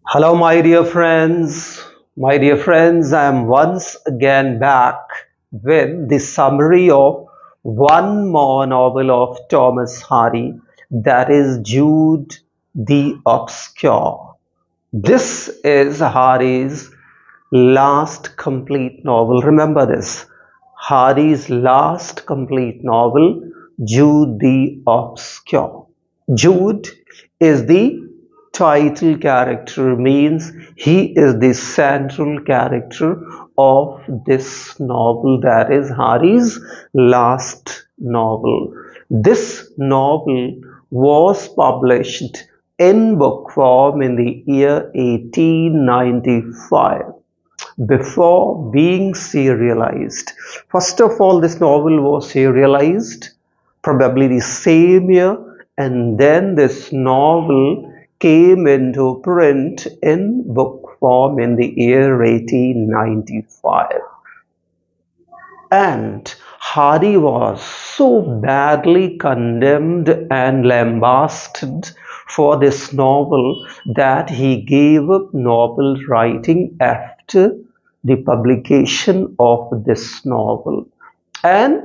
Hello, my dear friends. My dear friends, I am once again back with the summary of one more novel of Thomas Hardy, that is Jude the Obscure. This is Hardy's last complete novel. Remember this, Hardy's last complete novel, Jude the Obscure. Jude is the title character, means he is the central character of this novel, that is Hardy's last novel. This novel was published in book form in the year 1895 before being serialized. First of all, this novel was serialized probably the same year, and then this novel came into print in book form in the year 1895. And Hardy was so badly condemned and lambasted for this novel that he gave up novel writing after the publication of this novel, and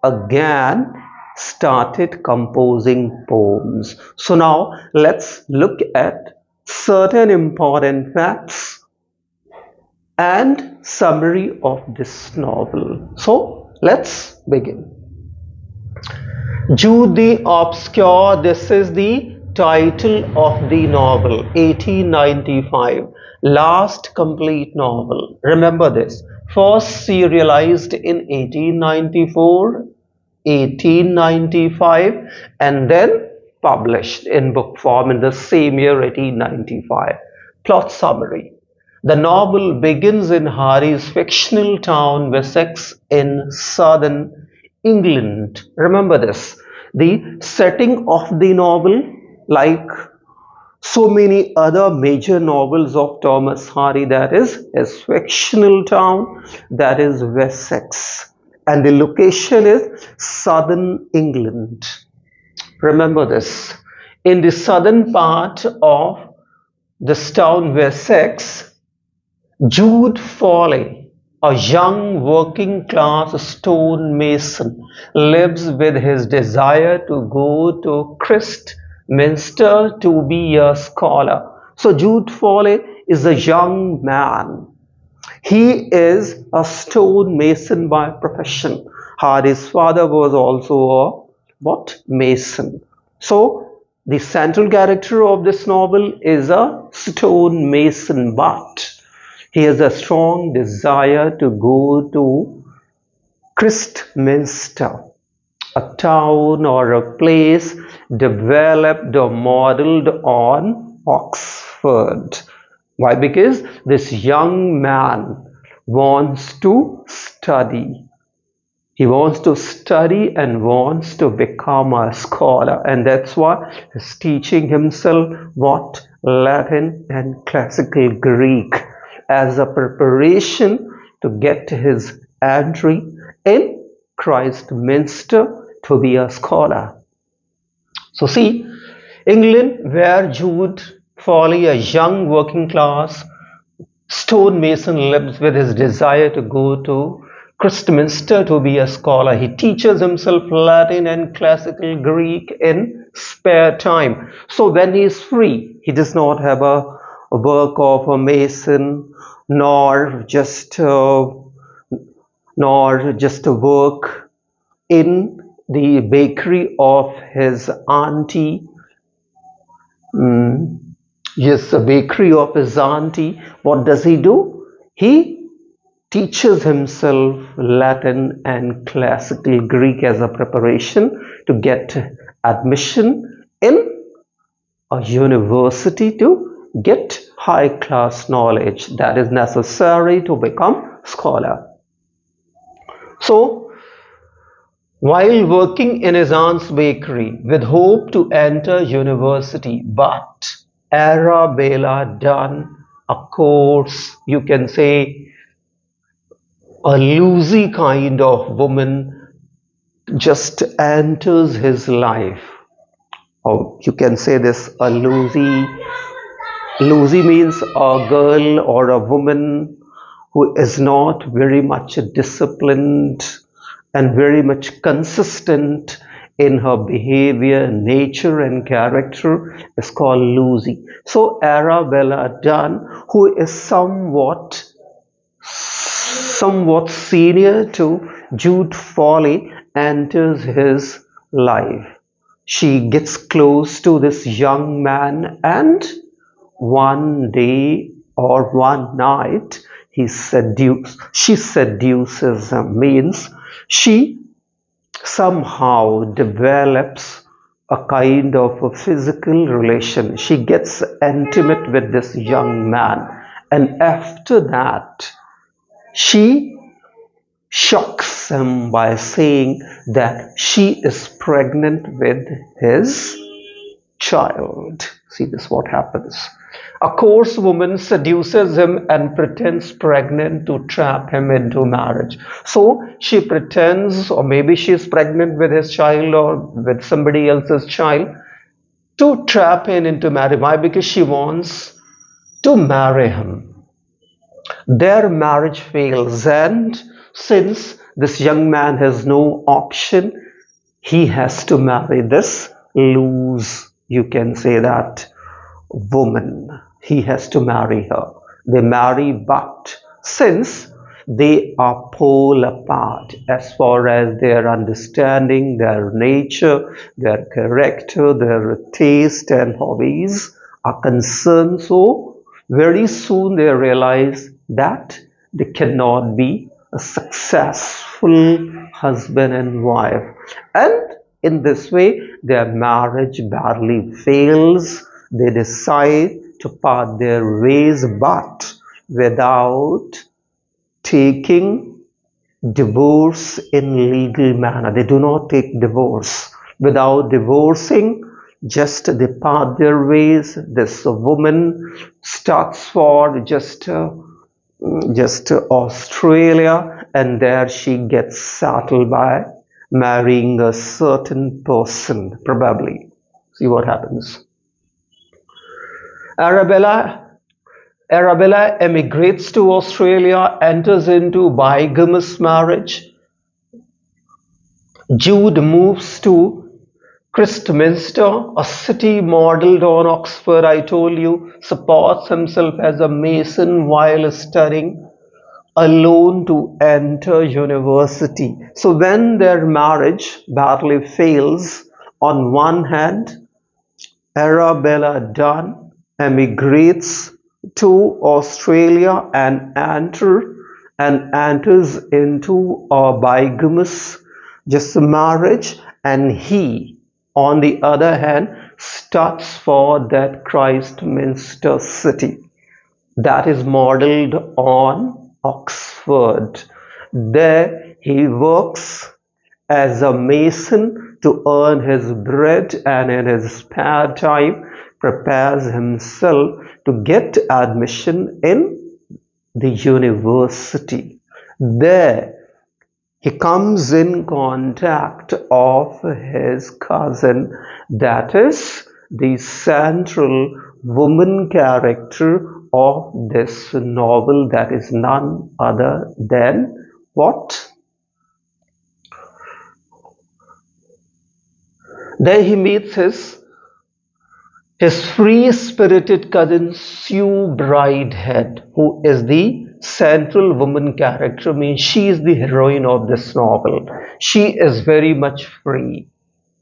again started composing poems. So now let's look at certain important facts and summary of this novel. So let's begin. Jude the Obscure, this is the title of the novel, 1895, last complete novel. Remember this, first serialized in 1894, 1895, and then published in book form in the same year, 1895. Plot summary. The novel begins in Hardy's fictional town Wessex in southern England. Remember this. The setting of the novel, like so many other major novels of Thomas Hardy, that is his fictional town, that is Wessex, and the location is southern England. Remember this. In the southern part of this town Wessex, Jude Foley, a young working class stonemason, lives with his desire to go to Christminster to be a scholar. So Jude Foley is a young man. He is a stonemason by profession. Hardy's father was also a mason. So the central character of this novel is a stonemason, but he has a strong desire to go to Christminster, a town or a place developed or modeled on Oxford. Why? Because this young man wants to study. He wants to study and wants to become a scholar, and that's why he's teaching himself Latin and classical Greek as a preparation to get his entry in Christminster to be a scholar. So see, England, where Jude Foley, a young working class stonemason, lives with his desire to go to Christminster to be a scholar. He teaches himself Latin and classical Greek in spare time. So when he is free, he does not have a work of a mason, nor just a work in the bakery of his auntie. Yes, the bakery of his auntie. What does he do? He teaches himself Latin and classical Greek as a preparation to get admission in a university to get high class knowledge that is necessary to become scholar. So while working in his aunt's bakery with hope to enter university, but Arabella Dunn, a course, you can say a loosey kind of woman, just enters his life. Or you can say this, a loosey Lucy means a girl or a woman who is not very much disciplined and very much consistent in her behavior, nature, and character is called Lucy. So Arabella Dunn, who is somewhat senior to Jude Foley, enters his life. She gets close to this young man, and one day or one night she seduces him, means she somehow develops a kind of a physical relation. She gets intimate with this young man, and after that she shocks him by saying that she is pregnant with his child. See this, what happens. A coarse woman seduces him and pretends pregnant to trap him into marriage. So she pretends, or maybe she is pregnant with his child or with somebody else's child, to trap him into marriage. Why? Because she wants to marry him. Their marriage fails, and since this young man has no option, he has to marry this loose, you can say that, woman. He has to marry her. They marry, but since they are pole apart as far as their understanding, their nature, their character, their taste and hobbies are concerned, so very soon they realize that they cannot be a successful husband and wife. And in this way, their marriage badly fails. They decide to part their ways, but without taking divorce in legal manner. They do not take divorce. Without divorcing, just they part their ways. This woman starts for just Australia, and there she gets settled by marrying a certain person, probably. See what happens. Arabella emigrates to Australia, enters into bigamous marriage. Jude moves to Christminster, a city modelled on Oxford, I told you, supports himself as a mason while studying, alone to enter university. So when their marriage badly fails, on one hand, Arabella Dunn emigrates to Australia and enters into a bigamous just marriage, and he, on the other hand, starts for that Christminster city that is modelled on Oxford. There he works as a mason to earn his bread, and in his spare time prepares himself to get admission in the university. There he comes in contact of his cousin, that is the central woman character of this novel, that is none other than what? There he meets his free-spirited cousin Sue Bridehead, who is the central woman character, means she is the heroine of this novel. She is very much free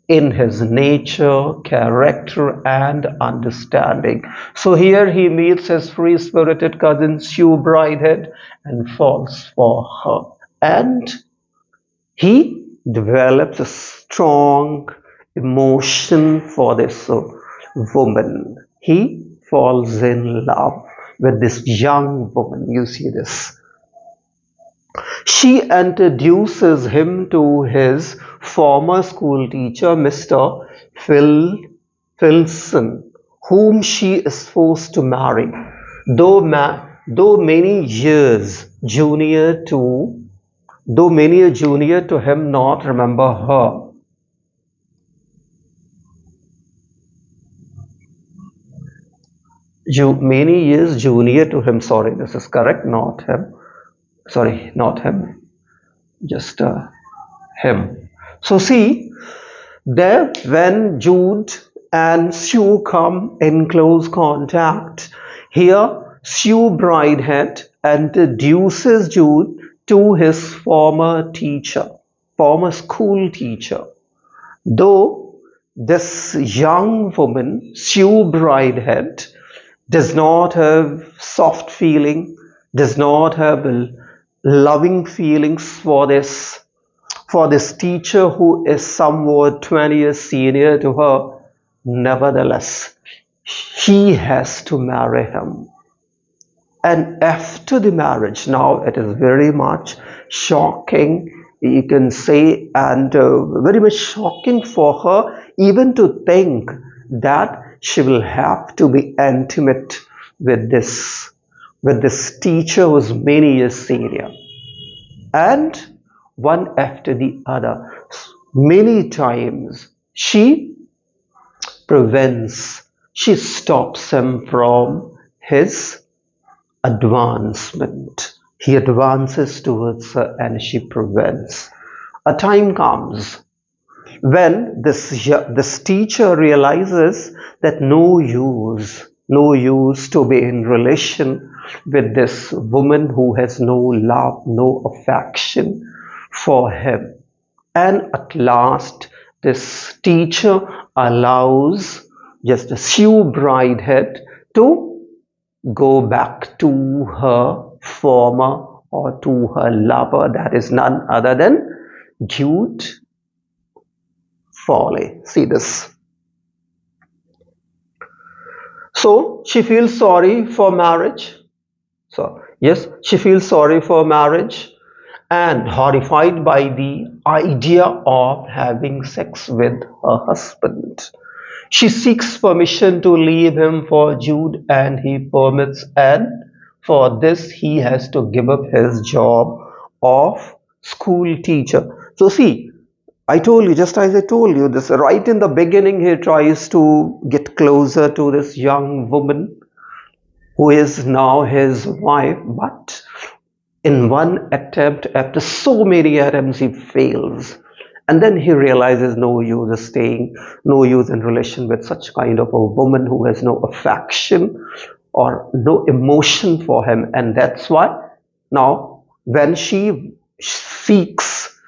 in his nature, character, and understanding. So here he meets his free-spirited cousin Sue Bridehead and falls for her. And he develops a strong emotion for this woman. He falls in love with this young woman. You see this. She introduces him to his former school teacher, Mr. Filson, whom she is forced to marry, though many years junior to him not remember her. many years junior to him. Sorry, this is correct, not him. Sorry, not him, just him. So see, there when Jude and Sue come in close contact, here Sue Bridehead introduces Jude to his former teacher, former school teacher. Though this young woman, Sue Bridehead, does not have soft feeling, does not have loving feelings for this teacher who is somewhat 20 years senior to her, nevertheless, he has to marry him. And after the marriage, now it is very much shocking, you can say, and very much shocking for her even to think that she will have to be intimate with this teacher who is many years senior. And one after the other, many times she prevents, she stops him from his advancement. He advances towards her and she prevents. A time comes when this teacher realizes that no use to be in relation with this woman who has no love, no affection for him. And at last, this teacher allows just a Sue Bridehead to go back to her former or to her lover, that is none other than Jude Foley. See this. So she feels sorry for marriage. So yes, she feels sorry for marriage and horrified by the idea of having sex with her husband. She seeks permission to leave him for Jude and he permits, and for this he has to give up his job of school teacher. So see, I told you, just as I told you, this right in the beginning he tries to get closer to this young woman who is now his wife, but in one attempt, after so many attempts, he fails. And then he realizes no use staying, no use in relation with such kind of a woman who has no affection or no emotion for him. And that's why now when she seeks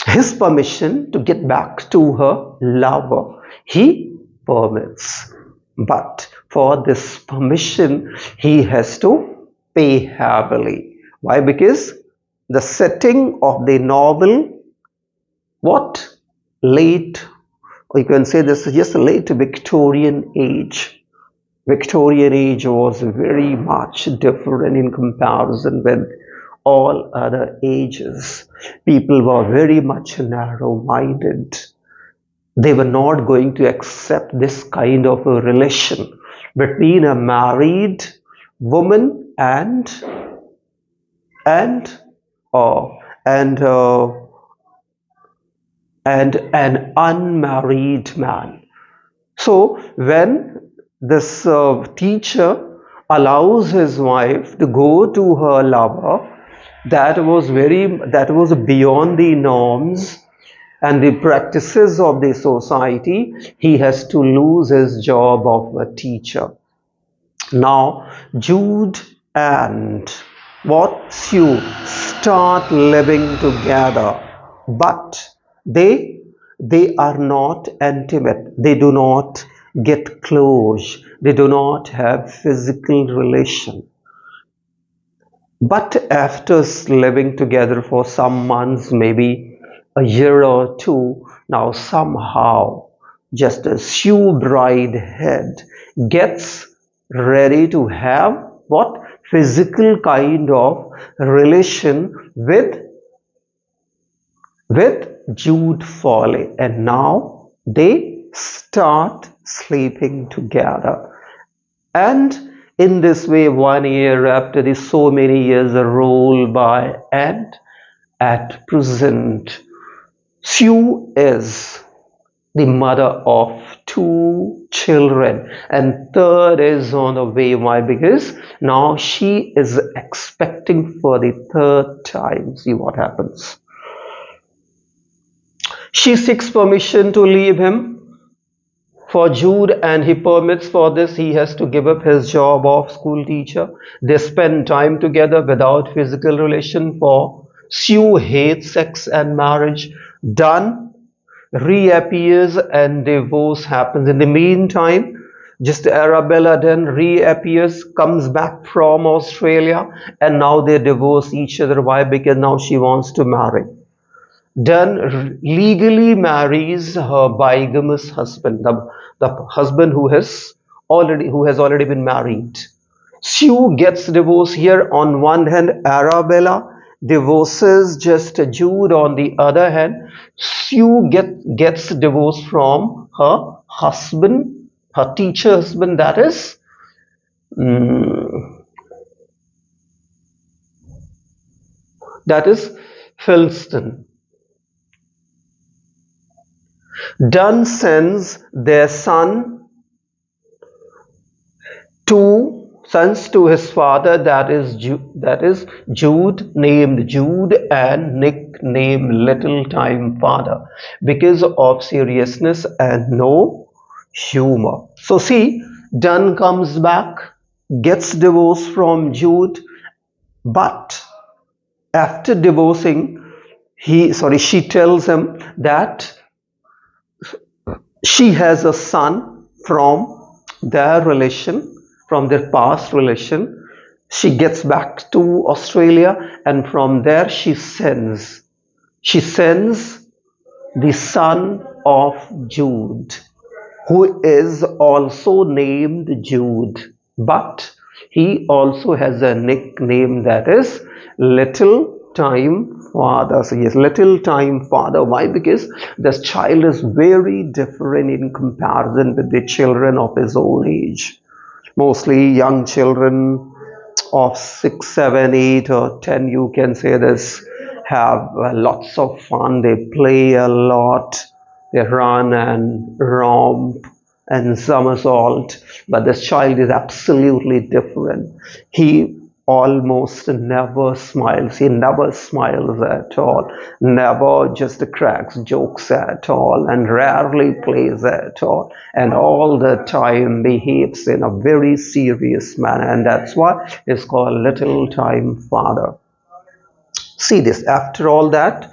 his permission to get back to her lover, he permits. But for this permission, he has to pay heavily. Why? Because the setting of the novel, what? Late, or you can say this is just a late Victorian age. Victorian age was very much different in comparison with all other ages. People were very much narrow-minded. They were not going to accept this kind of a relation between a married woman and and uh, and uh, and an unmarried man. So when this teacher allows his wife to go to her lover, that was beyond the norms and the practices of the society. He has to lose his job of a teacher. Now Jude and what Sue start living together, but they are not intimate. They do not get close. They do not have physical relation. But after living together for some months, maybe a year or two, now somehow just a Sue Bridehead gets ready to have what? Physical kind of relation with Jude Foley, and now they start sleeping together. And in this way, 1 year after this, so many years roll by, and at present, Sue is the mother of 2 children, and third is on the way. Why? Because now she is expecting for the third time. See what happens. She seeks permission to leave him for Jude, and he permits. For this he has to give up his job of school teacher. They spend time together without physical relation, for Sue hates sex and marriage. Done reappears and divorce happens. In the meantime, just Arabella then reappears, comes back from Australia, and now they divorce each other. Why? Because now she wants to marry. Dunn legally marries her bigamous husband, the husband who has already been married. Sue gets divorced here. On one hand, Arabella divorces just Jude. On the other hand, Sue gets divorced from her husband, her teacher husband, that is Philston. Dunn sends their sons to his father, that is Jude, named Jude, and nicknamed Little Time Father, because of seriousness and no humor. So see, Dunn comes back, gets divorced from Jude, but after divorcing, she tells him that she has a son from their relation, from their past relation. She gets back to Australia, and from there she sends the son of Jude, who is also named Jude, but he also has a nickname, that is Little Time Father. So yes, Little Time Father. Why? Because this child is very different in comparison with the children of his own age. Mostly young children of 6, 7, 8 or 10, you can say this, have lots of fun. They play a lot, they run and romp and somersault, but this child is absolutely different. He almost never smiles. He never smiles at all, never just cracks jokes at all, and rarely plays at all, and all the time behaves in a very serious manner, and that's why it's called Little Time Father. See this, after all that,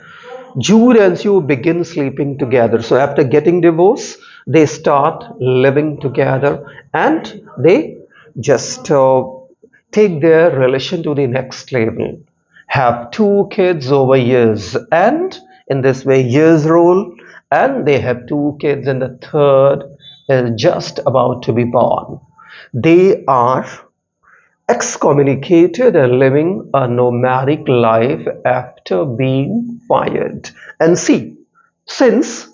Jude and Sue begin sleeping together. So after getting divorced, they start living together, and they just take their relation to the next level, have 2 kids over years, and in this way years roll, and they have 2 kids, and the third is just about to be born. They are excommunicated and living a nomadic life after being fired. And see, since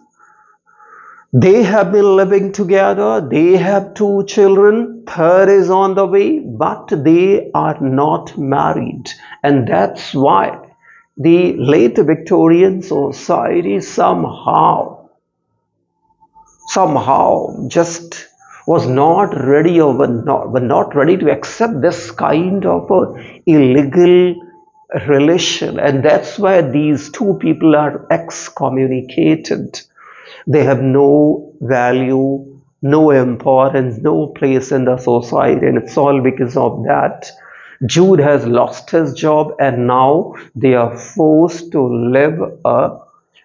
they have been living together, they have 2 children, third is on the way, but they are not married. And that's why the late Victorian society somehow just was not ready, or were not ready to accept this kind of illegal relation. And that's why these 2 people are excommunicated. They have no value, no importance, no place in the society, and it's all because of that. Jude has lost his job, and now they are forced to live a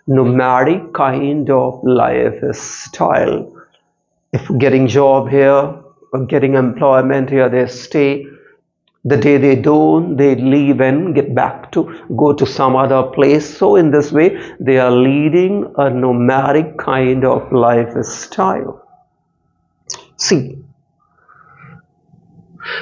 nomadic kind of lifestyle. If getting job here or getting employment here, they stay. The day they don't, they leave and go to some other place. So in this way, they are leading a nomadic kind of lifestyle. See,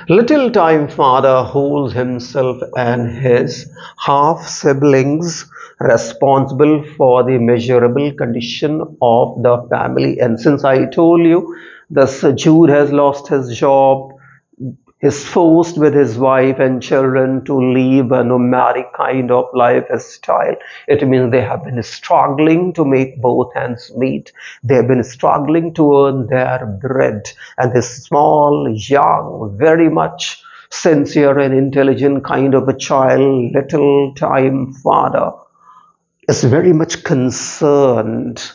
Little Time Father holds himself and his half siblings responsible for the measurable condition of the family. And since I told you, this Jude has lost his job, He's forced with his wife and children to live a nomadic kind of lifestyle. It means they have been struggling to make both ends meet. They have been struggling to earn their bread. And this small, young, very much sincere and intelligent kind of a child, little time father, is very much concerned.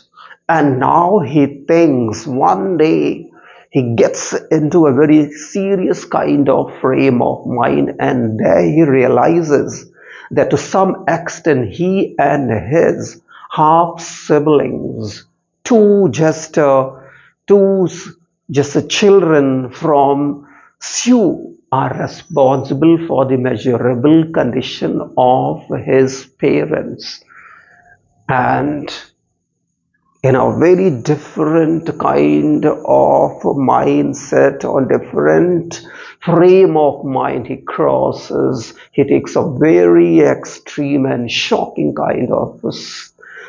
And now he thinks one day he gets into a very serious kind of frame of mind, and there he realizes that to some extent he and his half siblings, two just two just children from Sioux, are responsible for the measurable condition of his parents. And in a very different kind of mindset or different frame of mind he crosses, he takes a very extreme and shocking kind of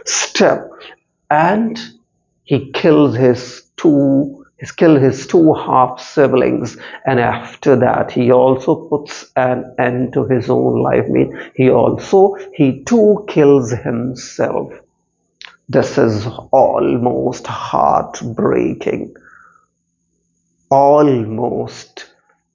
step, and he kills his two half siblings. And after that he also puts an end to his own life. He too kills himself. This is almost heartbreaking, almost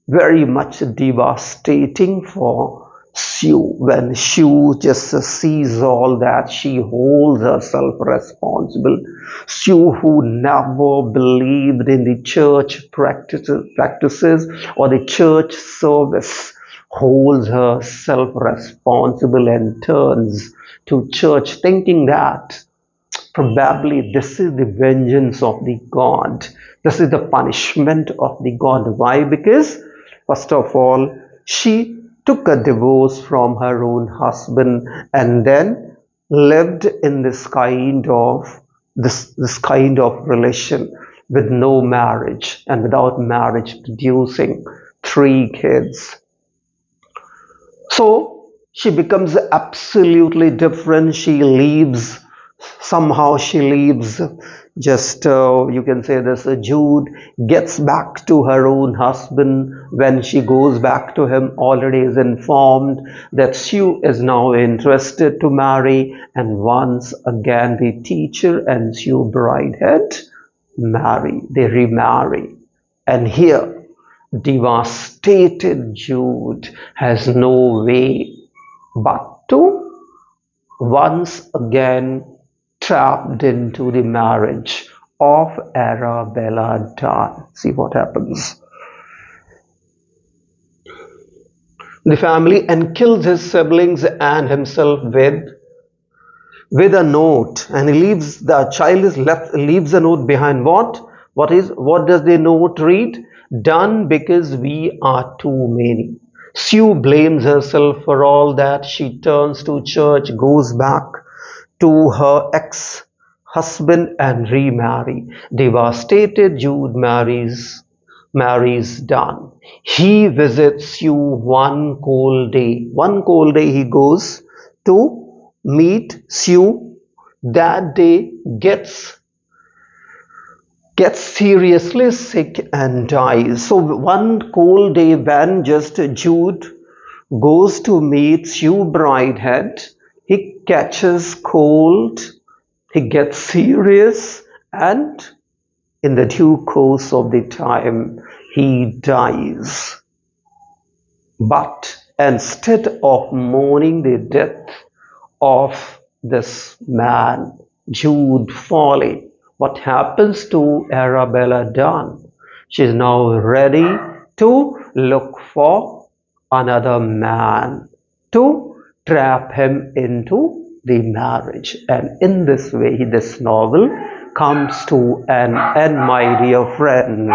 very much devastating for Sue. When Sue just sees all that, she holds herself responsible. Sue, who never believed in the church practices or the church service, holds herself responsible and turns to church thinking that probably this is the vengeance of the God. This is the punishment of the God. Why? Because, first of all, she took a divorce from her own husband and then lived in this kind of relation with no marriage, and without marriage producing 3 kids. So she becomes absolutely different. Somehow she leaves, you can say this, Jude gets back to her own husband. When she goes back to him, already is informed that Sue is now interested to marry, and once again the teacher and Sue bridehead they remarry. And here devastated Jude has no way but to once again trapped into the marriage of Arabella Dunn. See what happens. The family, and kills his siblings and himself with a note, and leaves a note behind. What does the note read? Done because we are too many. Sue blames herself for all that. She turns to church, goes back to her ex-husband and remarry. Devastated, Jude marries Dunn. He visits you one cold day. One cold day he goes to meet Sue. That day gets seriously sick and dies. So one cold day when just Jude goes to meet Sue bridehead, he catches cold, he gets serious, and in the due course of the time, he dies. But instead of mourning the death of this man, Jude Foley, what happens to Arabella Dunn? She is now ready to look for another man to trap him into the marriage. And in this way, this novel comes to an end, my dear friends.